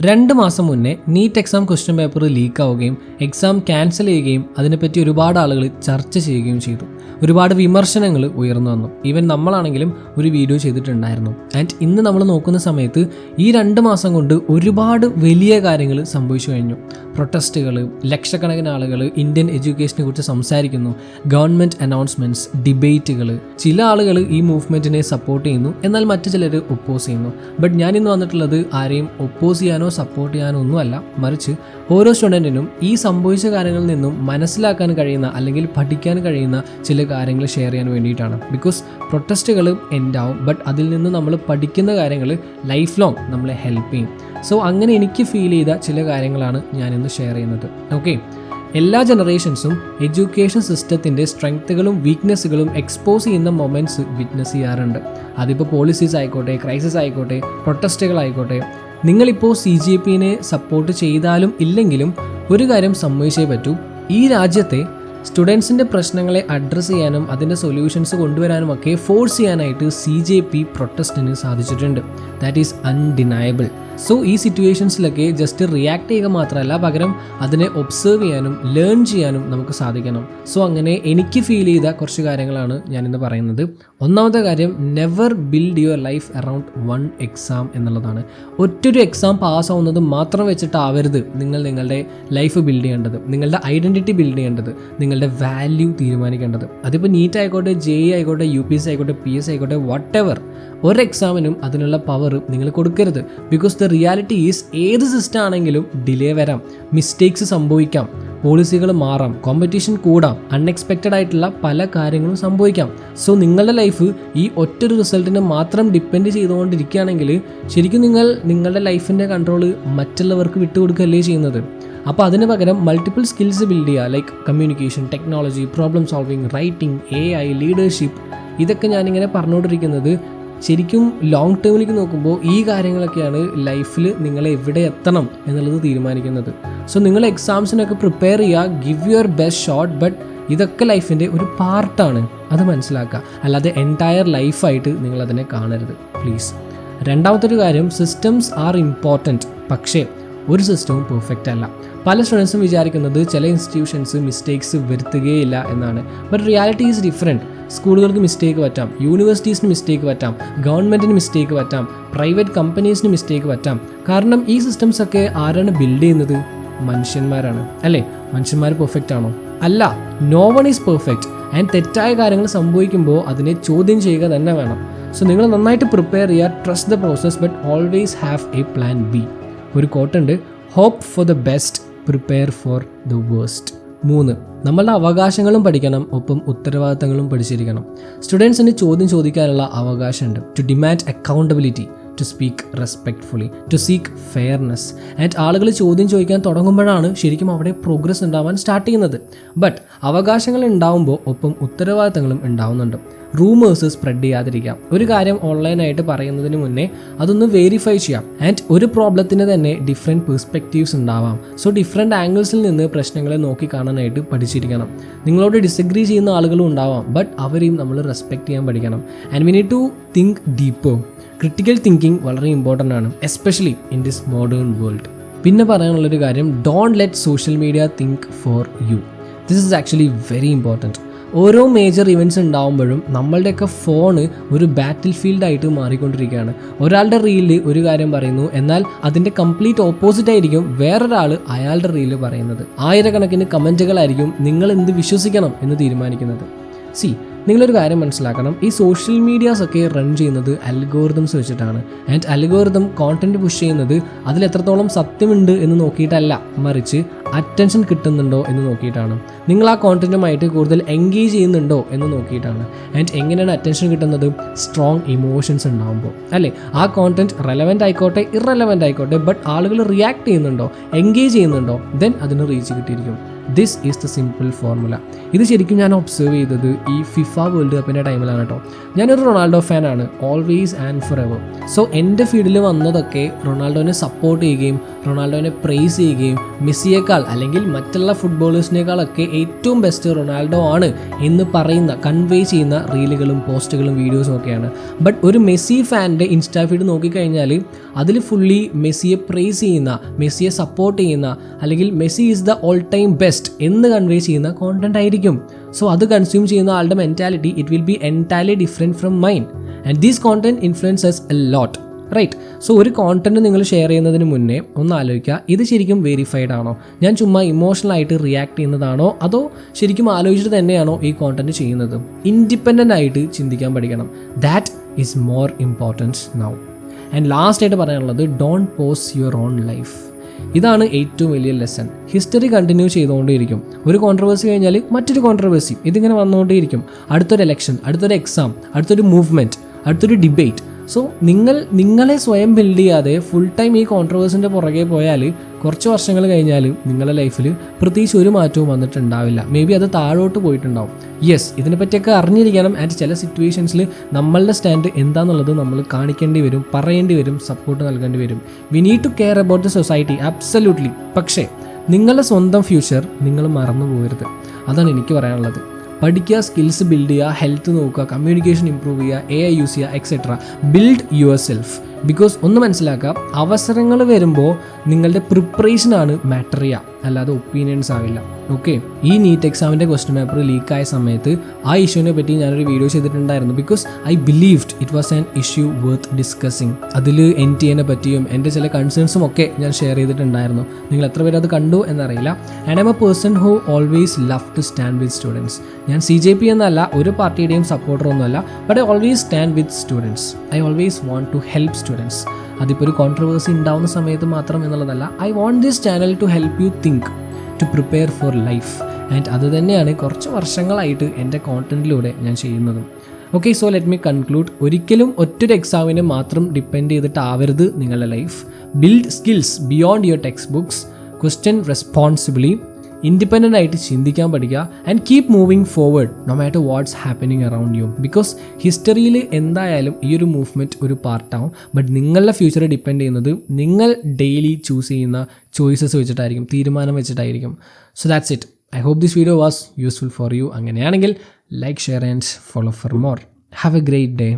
2 മാസം മുന്നേ NEET exam question paper ലീക്കാവുകയും എക്സാം ക്യാൻസൽ ചെയ്യുകയും അതിനെപ്പറ്റി ഒരുപാട് ആളുകൾ ചർച്ച ചെയ്യുകയും ചെയ്തു. ഒരുപാട് വിമർശനങ്ങൾ ഉയർന്നു വന്നു. ഈവൻ നമ്മളാണെങ്കിലും ഒരു വീഡിയോ ചെയ്തിട്ടുണ്ടായിരുന്നു. ആൻഡ് ഇന്ന് നമ്മൾ നോക്കുന്ന സമയത്ത് ഈ 2 മാസം കൊണ്ട് ഒരുപാട് വലിയ കാര്യങ്ങൾ സംഭവിച്ചു കഴിഞ്ഞു. പ്രൊട്ടസ്റ്റുകൾ, ലക്ഷക്കണക്കിന് ആളുകൾ ഇന്ത്യൻ എഡ്യൂക്കേഷനെ കുറിച്ച് സംസാരിക്കുന്നു, ഗവൺമെൻറ് അനൗൺസ്മെൻറ്റ്സ്, ഡിബേറ്റുകൾ. ചില ആളുകൾ ഈ മൂവ്മെൻറ്റിനെ സപ്പോർട്ട് ചെയ്യുന്നു, എന്നാൽ മറ്റു ചിലർ ഒപ്പോസ് ചെയ്യുന്നു. ബട്ട് ഞാനിന്ന് വന്നിട്ടുള്ളത് ആരെയും ഒപ്പോസ് ചെയ്യാനോ സപ്പോർട്ട് ചെയ്യാനോ ഒന്നുമല്ല, മറിച്ച് ഓരോ സ്റ്റുഡൻറ്റിനും ഈ സംഭവിച്ച കാര്യങ്ങളിൽ നിന്നും മനസ്സിലാക്കാൻ കഴിയുന്ന അല്ലെങ്കിൽ പഠിക്കാൻ കഴിയുന്ന ചില കാര്യങ്ങൾ ഷെയർ ചെയ്യാൻ വേണ്ടിയിട്ടാണ്. ബിക്കോസ് പ്രൊട്ടസ്റ്റുകൾ എൻഡാവും, ബട്ട് അതിൽ നിന്ന് നമ്മൾ പഠിക്കുന്ന കാര്യങ്ങൾ ലൈഫ് ലോങ് നമ്മളെ ഹെൽപ്പ് ചെയ്യും. സോ അങ്ങനെ എനിക്ക് ഫീൽ ചെയ്ത ചില കാര്യങ്ങളാണ് ഞാനിന്ന് ഷെയർ ചെയ്യുന്നത്. ഓക്കെ, എല്ലാ ജനറേഷൻസും എഡ്യൂക്കേഷൻ സിസ്റ്റത്തിൻ്റെ സ്ട്രെങ്ത്തുകളും വീക്ക്നെസ്സുകളും എക്സ്പോസ് ചെയ്യുന്ന മൊമെൻറ്റ്സ് വിറ്റ്നസ് ചെയ്യാറുണ്ട്. അതിപ്പോൾ പോളിസീസ് ആയിക്കോട്ടെ, ക്രൈസിസ് ആയിക്കോട്ടെ, പ്രൊട്ടസ്റ്റുകളായിക്കോട്ടെ. നിങ്ങളിപ്പോൾ CGPനെ സപ്പോർട്ട് ചെയ്താലും ഇല്ലെങ്കിലും ഒരു കാര്യം സമ്മതിച്ചേ പറ്റൂ, ഈ രാജ്യത്തെ സ്റ്റുഡൻസിൻ്റെ പ്രശ്നങ്ങളെ അഡ്രസ്സ് ചെയ്യാനും അതിൻ്റെ സൊല്യൂഷൻസ് കൊണ്ടുവരാനുമൊക്കെ ഫോഴ്സ് ചെയ്യാനായിട്ട് CJP പ്രൊട്ടസ്റ്റിന് സാധിച്ചിട്ടുണ്ട്. That is undeniable. സോ ഈ സിറ്റുവേഷൻസിലൊക്കെ ജസ്റ്റ് റിയാക്ട് ചെയ്യുക മാത്രമല്ല, പകരം അതിനെ ഒബ്സർവ് ചെയ്യാനും ലേൺ ചെയ്യാനും നമുക്ക് സാധിക്കണം. സോ അങ്ങനെ എനിക്ക് ഫീൽ ചെയ്ത കുറച്ച് കാര്യങ്ങളാണ് ഞാനിന്ന് പറയുന്നത്. ഒന്നാമത്തെ കാര്യം, never build your life around one exam എന്നുള്ളതാണ്. ഒറ്റൊരു എക്സാം പാസ്സാവുന്നത് മാത്രം വെച്ചിട്ടാവരുത് നിങ്ങൾ നിങ്ങളുടെ ലൈഫ് ബിൽഡ് ചെയ്യേണ്ടത്, നിങ്ങളുടെ ഐഡൻറ്റിറ്റി ബിൽഡ് ചെയ്യേണ്ടത്, നിങ്ങളുടെ വാല്യൂ തീരുമാനിക്കേണ്ടത്. അതിപ്പോൾ നീറ്റ് ആയിക്കോട്ടെ, JEE ആയിക്കോട്ടെ, UPSC ആയിക്കോട്ടെ, PSC ആയിക്കോട്ടെ, വാട്ട് എവർ, ഒരു എക്സാമിനും അതിനുള്ള പവർ നിങ്ങൾ കൊടുക്കരുത്. ബിക്കോസ് ദ റിയാലിറ്റി ഈസ് ഏത് സിസ്റ്റം ആണെങ്കിലും ഡിലേ വരാം, മിസ്റ്റേക്സ് സംഭവിക്കാം, പോളിസികൾ മാറാം, കോമ്പറ്റീഷൻ കൂടാം, അൺഎക്സ്പെക്റ്റഡ് ആയിട്ടുള്ള പല കാര്യങ്ങളും സംഭവിക്കാം. സോ നിങ്ങളുടെ ലൈഫ് ഈ ഒറ്റൊരു റിസൾട്ടിനെ മാത്രം ഡിപ്പെൻഡ് ചെയ്തുകൊണ്ടിരിക്കുകയാണെങ്കിൽ ശരിക്കും നിങ്ങൾ നിങ്ങളുടെ ലൈഫിൻ്റെ കൺട്രോൾ മറ്റുള്ളവർക്ക് വിട്ടുകൊടുക്കുകയല്ലേ ചെയ്യുന്നത്. അപ്പോൾ അതിന് പകരം മൾട്ടിപ്പിൾ സ്കിൽസ് ബിൽഡ് ചെയ്യുക, like communication, technology, problem solving, writing, AI, leadership. ഇതൊക്കെ ഞാനിങ്ങനെ പറഞ്ഞുകൊണ്ടിരിക്കുന്നത് ശരിക്കും ലോങ് ടേമിലേക്ക് നോക്കുമ്പോൾ ഈ കാര്യങ്ങളൊക്കെയാണ് ലൈഫിൽ നിങ്ങൾ എവിടെ എത്തണം എന്നുള്ളത് തീരുമാനിക്കുന്നത്. സോ നിങ്ങൾ എക്സാംസിനൊക്കെ പ്രിപ്പയർ ചെയ്യുക, give your best shot, but ഇതൊക്കെ ലൈഫിൻ്റെ ഒരു പാർട്ടാണ്, അത് മനസ്സിലാക്കുക. അല്ലാതെ എൻറ്റയർ ലൈഫായിട്ട് നിങ്ങളതിനെ കാണരുത് പ്ലീസ്. രണ്ടാമത്തൊരു കാര്യം, സിസ്റ്റംസ് ആർ ഇമ്പോർട്ടൻറ്റ്, പക്ഷേ ഒരു സിസ്റ്റവും പെർഫെക്റ്റ് അല്ല. പല സ്റ്റുഡൻസും വിചാരിക്കുന്നത് ചില ഇൻസ്റ്റിറ്റ്യൂഷൻസ് മിസ്റ്റേക്സ് വരുത്തുകയില്ല എന്നാണ്. But reality is different. സ്കൂളുകൾക്ക് മിസ്റ്റേക്ക് പറ്റാം, യൂണിവേഴ്സിറ്റീസിന് മിസ്റ്റേക്ക് പറ്റാം, ഗവൺമെൻറ്റിന് മിസ്റ്റേക്ക് പറ്റാം, പ്രൈവറ്റ് കമ്പനീസിന് മിസ്റ്റേക്ക് പറ്റാം. കാരണം ഈ സിസ്റ്റംസ് ഒക്കെ ആരാണ് ബിൽഡ് ചെയ്യുന്നത്? മനുഷ്യന്മാരാണ്, അല്ലേ? മനുഷ്യന്മാർ പെർഫെക്റ്റ് ആണോ? അല്ല, no one is perfect. And തെറ്റായ കാര്യങ്ങൾ സംഭവിക്കുമ്പോൾ അതിനെ ചോദ്യം ചെയ്യുക തന്നെ വേണം. സോ നിങ്ങൾ നന്നായിട്ട് പ്രിപ്പയർ ചെയ്യുക, trust the process, but always have a plan B. ഒരു കോട്ടുണ്ട്, hope for the best, prepare for the worst. 3, നമ്മളുടെ അവകാശങ്ങളും പഠിക്കണം, ഒപ്പം ഉത്തരവാദിത്തങ്ങളും പഠിച്ചിരിക്കണം. സ്റ്റുഡൻസിന് ചോദ്യം ചോദിക്കാനുള്ള അവകാശമുണ്ട്. To demand accountability, to speak respectfully, to seek fairness. And ആളുകൾ ചോദ്യം ചോദിക്കാൻ തുടങ്ങുമ്പോഴാണ് ശരിക്കും അവിടെ പ്രോഗ്രസ് ഉണ്ടാവാൻ സ്റ്റാർട്ട് ചെയ്യുന്നത്. ബട്ട് അവകാശങ്ങൾ ഉണ്ടാവുമ്പോൾ ഒപ്പം ഉത്തരവാദിത്തങ്ങളും ഉണ്ടാവുന്നുണ്ട്. റൂമേഴ്സ് സ്പ്രെഡ് ചെയ്യാതിരിക്കാം. ഒരു കാര്യം ഓൺലൈനായിട്ട് പറയുന്നതിന് മുന്നേ അതൊന്ന് വെരിഫൈ ചെയ്യാം. ആൻഡ് ഒരു പ്രോബ്ലത്തിന് തന്നെ ഡിഫറെൻറ്റ് പെർസ്പെക്റ്റീവ്സ് ഉണ്ടാവാം. സോ ഡിഫറെൻറ്റ് ആംഗിൾസിൽ നിന്ന് പ്രശ്നങ്ങളെ നോക്കി കാണാനായിട്ട് പഠിച്ചിരിക്കണം. നിങ്ങളോട് ഡിസഗ്രി ചെയ്യുന്ന ആളുകളും ഉണ്ടാവാം, ബട്ട് അവരെയും നമ്മൾ റെസ്പെക്റ്റ് ചെയ്യാൻ പഠിക്കണം. And we need to think deeper. Critical thinking വളരെ ഇമ്പോർട്ടൻ്റ് ആണ്, especially in this modern world. പിന്നെ പറയാനുള്ളൊരു കാര്യം, don't let social media think for you. This is actually very important. ഓരോ മേജർ ഇവൻറ്റ്സ് ഉണ്ടാകുമ്പോഴും നമ്മളുടെയൊക്കെ ഫോണ് ഒരു ബാറ്റിൽ ഫീൽഡായിട്ട് മാറിക്കൊണ്ടിരിക്കുകയാണ്. ഒരാളുടെ റീലിൽ ഒരു കാര്യം പറയുന്നു, എന്നാൽ അതിൻ്റെ കംപ്ലീറ്റ് ഓപ്പോസിറ്റ് ആയിരിക്കും വേറൊരാൾ അയാളുടെ റീലിൽ പറയുന്നത്. ആയിരക്കണക്കിന് കമൻറ്റുകളായിരിക്കും നിങ്ങൾ എന്ത് വിശ്വസിക്കണം എന്ന് തീരുമാനിക്കുന്നത്. നിങ്ങളൊരു കാര്യം മനസ്സിലാക്കണം, ഈ സോഷ്യൽ മീഡിയാസ് ഒക്കെ റൺ ചെയ്യുന്നത് അൽഗോറിതംസ് വെച്ചിട്ടാണ്. ആൻഡ് അൽഗോറിതം കോണ്ടന്റ് പുഷ് ചെയ്യുന്നത് അതിൽ എത്രത്തോളം സത്യമുണ്ട് എന്ന് നോക്കിയിട്ടല്ല, മറിച്ച് അറ്റൻഷൻ കിട്ടുന്നുണ്ടോ എന്ന് നോക്കിയിട്ടാണ്. നിങ്ങൾ ആ കോണ്ടന്റുമായിട്ട് കൂടുതൽ എൻഗേജ് ചെയ്യുന്നുണ്ടോ എന്ന് നോക്കിയിട്ടാണ്. ആൻഡ് എങ്ങനെയാണ് അറ്റൻഷൻ കിട്ടുന്നത്? സ്ട്രോങ് ഇമോഷൻസ് ഉണ്ടാകുമ്പോൾ, അല്ലേ? ആ കോണ്ടന്റ് റെലവൻ്റ് ആയിക്കോട്ടെ, ഇറെലവൻ്റ് ആയിക്കോട്ടെ, ബട്ട് ആളുകൾ റിയാക്ട് ചെയ്യുന്നുണ്ടോ, എൻഗേജ് ചെയ്യുന്നുണ്ടോ, ദെൻ അതിന് റീച്ച് കിട്ടിയിരിക്കും. This is the simple formula. ഇത് ശരിക്കും ഞാൻ ഒബ്സർവ് ചെയ്തത് ഈ ഫിഫ വേൾഡ് കപ്പിൻ്റെ ടൈമിലാണ് കേട്ടോ. ഞാനൊരു റൊണാൾഡോ ഫാനാണ്, always and for ever. So എൻ്റെ ഫീൽഡിൽ വന്നതൊക്കെ റൊണാൾഡോനെ സപ്പോർട്ട് ചെയ്യുകയും റൊണാൾഡോനെ പ്രൈസ് ചെയ്യുകയും മെസ്സിയേക്കാൾ അല്ലെങ്കിൽ മറ്റുള്ള ഫുട്ബോളേഴ്സിനേക്കാളൊക്കെ ഏറ്റവും ബെസ്റ്റ് റൊണാൾഡോ ആണ് എന്ന് പറയുന്ന കൺവേ ചെയ്യുന്ന റീലുകളും പോസ്റ്റുകളും വീഡിയോസും ഒക്കെയാണ്. ബട്ട് ഒരു മെസ്സി ഫാൻ്റെ ഇൻസ്റ്റാ ഫീഡ് നോക്കിക്കഴിഞ്ഞാൽ അതിൽ ഫുള്ളി മെസ്സിയെ പ്രൈസ് ചെയ്യുന്ന, മെസ്സിയെ സപ്പോർട്ട് ചെയ്യുന്ന, അല്ലെങ്കിൽ Messi is the all time best എന്ന് കൺവേ ചെയ്യുന്ന കോണ്ടന്റ് ആയിരിക്കും. സോ അത് കൺസ്യൂം ചെയ്യുന്ന ആളുടെ mentality it will be entirely different from mine and these content influences a lot, right? So ഒരു കോണ്ടന്റ് നിങ്ങൾ ഷെയർ ചെയ്യുന്നതിന് മുന്നേ ഒന്ന് ആലോചിക്കുക, ഇത് ശരിക്കും വെരിഫൈഡ് ആണോ, ഞാൻ ചുമ്മാ ഇമോഷണൽ ആയിട്ട് റിയാക്ട് ചെയ്യുന്നതാണോ, അതോ ശരിക്കും ആലോചിച്ചിട്ട് തന്നെയാണോ ഈ കോണ്ടന്റ് ചെയ്യുന്നത്? ഇൻഡിപെൻഡൻ്റ് ആയിട്ട് ചിന്തിക്കാൻ പഠിക്കണം. That is more important now. And last ആയിട്ട് പറയാനുള്ളത്, don't pause your own life. ഇതാണ് ഏറ്റവും വലിയ ലെസൺ. History continue ചെയ്തുകൊണ്ടേയിരിക്കും. ഒരു കോൺട്രവേഴ്സി കഴിഞ്ഞാൽ മറ്റൊരു കോൺട്രവേഴ്സി, ഇതിങ്ങനെ വന്നുകൊണ്ടേയിരിക്കും. അടുത്തൊരു എലക്ഷൻ, അടുത്തൊരു എക്സാം, അടുത്തൊരു മൂവ്മെൻറ്റ്, അടുത്തൊരു ഡിബേറ്റ്. സോ നിങ്ങളെ സ്വയം ബിൽഡ് ചെയ്യാതെ ഫുൾ ടൈം ഈ കോൺട്രവേഴ്സിൻ്റെ പുറകെ പോയാൽ കുറച്ച് വർഷങ്ങൾ കഴിഞ്ഞാൽ നിങ്ങളുടെ ലൈഫിൽ പ്രത്യേകിച്ച് ഒരു മാറ്റവും വന്നിട്ടുണ്ടാവില്ല. മേ ബി അത് താഴോട്ട് പോയിട്ടുണ്ടാവും. യെസ്, ഇതിനെപ്പറ്റിയൊക്കെ അറിഞ്ഞിരിക്കണം. ആൻഡ് ചില സിറ്റുവേഷൻസിൽ നമ്മളുടെ സ്റ്റാൻഡ് എന്താണെന്നുള്ളത് നമ്മൾ കാണിക്കേണ്ടി വരും, പറയേണ്ടി വരും, സപ്പോർട്ട് നൽകേണ്ടി വരും. We need to care about the society, absolutely. പക്ഷേ നിങ്ങളുടെ സ്വന്തം ഫ്യൂച്ചർ നിങ്ങൾ മറന്നു പോകരുത്. അതാണ് എനിക്ക് പറയാനുള്ളത്. പഠിക്കുക, സ്കിൽസ് ബിൽഡ് ചെയ്യുക, ഹെൽത്ത് നോക്കുക, കമ്മ്യൂണിക്കേഷൻ ഇമ്പ്രൂവ് ചെയ്യുക, AI യൂസ് ചെയ്യുക, etcetera. Build your self. Because ഒന്ന് മനസ്സിലാക്കുക, അവസരങ്ങൾ വരുമ്പോൾ നിങ്ങളുടെ പ്രിപ്പറേഷനാണ് മാറ്റർ ചെയ്യുക, അല്ലാതെ ഒപ്പീനിയൻസ് ആവില്ല. ഓക്കെ, ഈ നീറ്റ് എക്സാമിൻ്റെ ക്വസ്റ്റ്യൻ പേപ്പർ ലീക്കായ സമയത്ത് ആ ഇഷ്യൂവിനെ പറ്റി ഞാനൊരു വീഡിയോ ചെയ്തിട്ടുണ്ടായിരുന്നു. Because I believed it was an issue worth discussing. അതിൽ NTA പറ്റിയും എൻ്റെ ചില കൺസേൺസും ഒക്കെ ഞാൻ ഷെയർ ചെയ്തിട്ടുണ്ടായിരുന്നു. നിങ്ങൾ എത്ര പേര് അത് കണ്ടു എന്നറിയില്ല. And I am a person who always love to stand with students. ഞാൻ CJP എന്നല്ല, ഒരു പാർട്ടിയുടെയും സപ്പോർട്ടർ ഒന്നുമല്ല. But I always stand with students. I always want to help students. അതിപ്പോൾ ഒരു കോൺട്രവേഴ്സി ഉണ്ടാവുന്ന സമയത്ത് മാത്രം എന്നുള്ളതല്ല. I want this channel to help you think, to prepare for life. And അത് തന്നെയാണ് കുറച്ച് വർഷങ്ങളായിട്ട് എൻ്റെ കോണ്ടന്റിലൂടെ ഞാൻ ചെയ്യുന്നതും. Okay, so let me conclude. ഒരിക്കലും ഒറ്റൊരു എക്സാമിനെ മാത്രം ഡിപ്പെൻഡ് ചെയ്തിട്ടാവരുത് നിങ്ങളുടെ life. Build skills beyond your text books. Question responsibly. Independent ആയിട്ട് ചിന്തിക്കാൻ പഠിക്കുക. And keep moving forward no matter what's happening around you. Because ഹിസ്റ്ററിയിൽ എന്തായാലും ഈ ഒരു മൂവ്മെൻറ്റ് ഒരു പാർട്ടാവും. ബട്ട് നിങ്ങളുടെ ഫ്യൂച്ചർ ഡിപ്പെൻഡ് ചെയ്യുന്നത് നിങ്ങൾ ഡെയിലി ചൂസ് ചെയ്യുന്ന ചോയ്സസ് വെച്ചിട്ടായിരിക്കും, തീരുമാനം വെച്ചിട്ടായിരിക്കും. So that's it. I hope this video was useful for you. അങ്ങനെയാണെങ്കിൽ like, share and follow for more. Have a great day.